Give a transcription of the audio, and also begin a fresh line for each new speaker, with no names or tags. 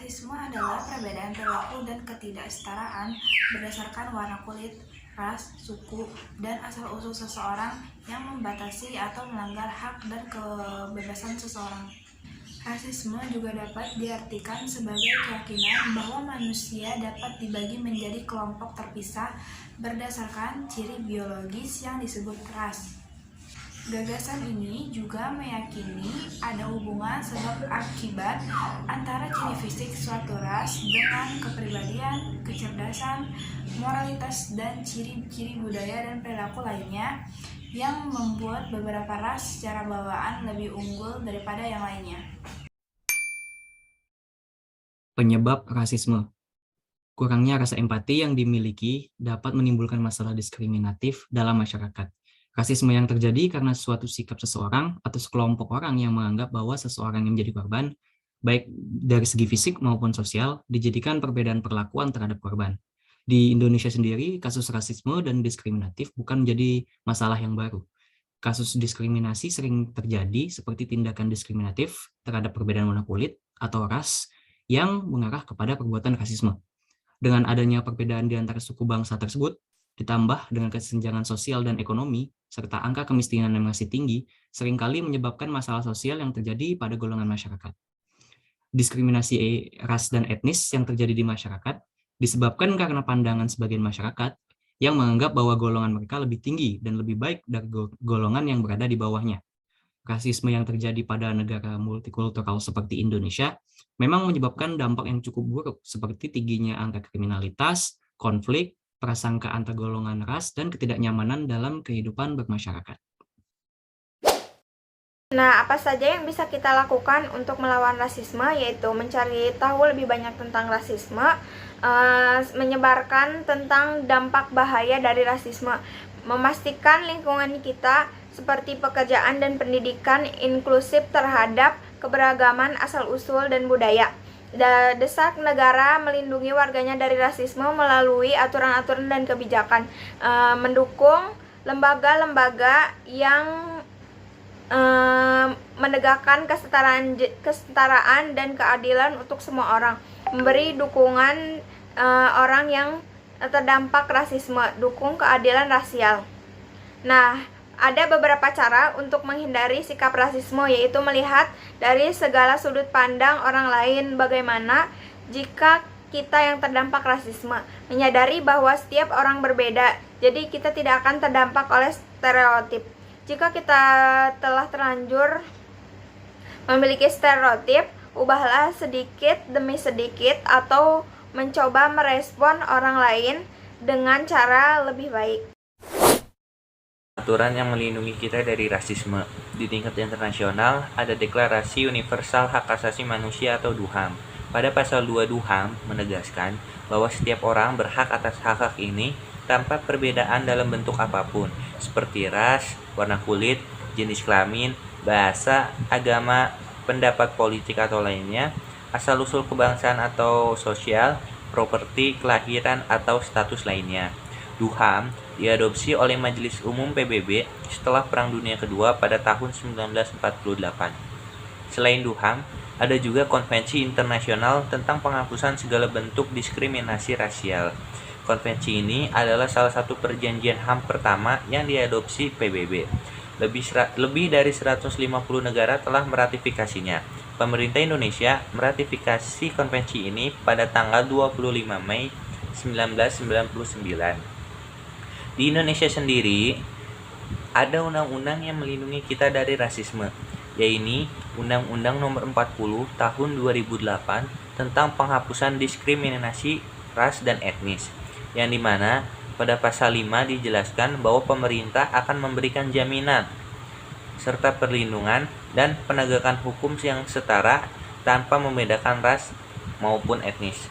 Rasisme adalah perbedaan perilaku dan ketidaksetaraan berdasarkan warna kulit, ras, suku, dan asal-usul seseorang yang membatasi atau melanggar hak dan kebebasan seseorang. Rasisme juga dapat diartikan sebagai keyakinan bahwa manusia dapat dibagi menjadi kelompok terpisah berdasarkan ciri biologis yang disebut ras. Gagasan ini juga meyakini ada hubungan sebab akibat antara ciri fisik suatu ras dengan kepribadian, kecerdasan, moralitas, dan ciri-ciri budaya dan perilaku lainnya yang membuat beberapa ras secara bawaan lebih unggul daripada yang lainnya.
Penyebab rasisme. Kurangnya rasa empati yang dimiliki dapat menimbulkan masalah diskriminatif dalam masyarakat. Rasisme yang terjadi karena suatu sikap seseorang atau sekelompok orang yang menganggap bahwa seseorang yang menjadi korban, baik dari segi fisik maupun sosial, dijadikan perbedaan perlakuan terhadap korban. Di Indonesia sendiri, kasus rasisme dan diskriminatif bukan menjadi masalah yang baru. Kasus diskriminasi sering terjadi seperti tindakan diskriminatif terhadap perbedaan warna kulit atau ras yang mengarah kepada perbuatan rasisme. Dengan adanya perbedaan di antara suku bangsa tersebut, ditambah dengan kesenjangan sosial dan ekonomi, serta angka kemiskinan yang masih tinggi, seringkali menyebabkan masalah sosial yang terjadi pada golongan masyarakat. Diskriminasi ras dan etnis yang terjadi di masyarakat disebabkan karena pandangan sebagian masyarakat yang menganggap bahwa golongan mereka lebih tinggi dan lebih baik dari golongan yang berada di bawahnya. Rasisme yang terjadi pada negara multikultural seperti Indonesia memang menyebabkan dampak yang cukup buruk seperti tingginya angka kriminalitas, konflik, prasangka antar golongan ras, dan ketidaknyamanan dalam kehidupan bermasyarakat.
Nah, apa saja yang bisa kita lakukan untuk melawan rasisme, yaitu mencari tahu lebih banyak tentang rasisme, menyebarkan tentang dampak bahaya dari rasisme, memastikan lingkungan kita seperti pekerjaan dan pendidikan inklusif terhadap keberagaman asal-usul dan budaya. Desak negara melindungi warganya dari rasisme melalui aturan-aturan dan kebijakan, mendukung lembaga-lembaga yang menegakkan kesetaraan dan keadilan untuk semua orang, memberi dukungan orang yang terdampak rasisme, dukung keadilan rasial. Nah, ada beberapa cara untuk menghindari sikap rasisme, yaitu melihat dari segala sudut pandang orang lain bagaimana jika kita yang terdampak rasisme, menyadari bahwa setiap orang berbeda, jadi kita tidak akan terdampak oleh stereotip. Jika kita telah terlanjur memiliki stereotip, ubahlah sedikit demi sedikit atau mencoba merespon orang lain dengan cara lebih baik.
Aturan yang melindungi kita dari rasisme. Di tingkat internasional, ada Deklarasi Universal Hak Asasi Manusia atau DUHAM. Pada pasal 2 DUHAM menegaskan bahwa setiap orang berhak atas hak-hak ini tanpa perbedaan dalam bentuk apapun, seperti ras, warna kulit, jenis kelamin, bahasa, agama, pendapat politik atau lainnya, asal-usul kebangsaan atau sosial, properti, kelahiran, atau status lainnya. DUHAM diadopsi oleh Majelis Umum PBB setelah Perang Dunia Kedua pada tahun 1948. Selain DUHAM, ada juga Konvensi Internasional tentang Penghapusan Segala Bentuk Diskriminasi Rasial. Konvensi ini adalah salah satu perjanjian HAM pertama yang diadopsi PBB. Lebih dari 150 negara telah meratifikasinya. Pemerintah Indonesia meratifikasi konvensi ini pada tanggal 25 Mei 1999. Di Indonesia sendiri, ada undang-undang yang melindungi kita dari rasisme, yaitu Undang-Undang Nomor 40 Tahun 2008 tentang penghapusan diskriminasi ras dan etnis, yang dimana pada pasal 5 dijelaskan bahwa pemerintah akan memberikan jaminan serta perlindungan dan penegakan hukum yang setara tanpa membedakan ras maupun etnis.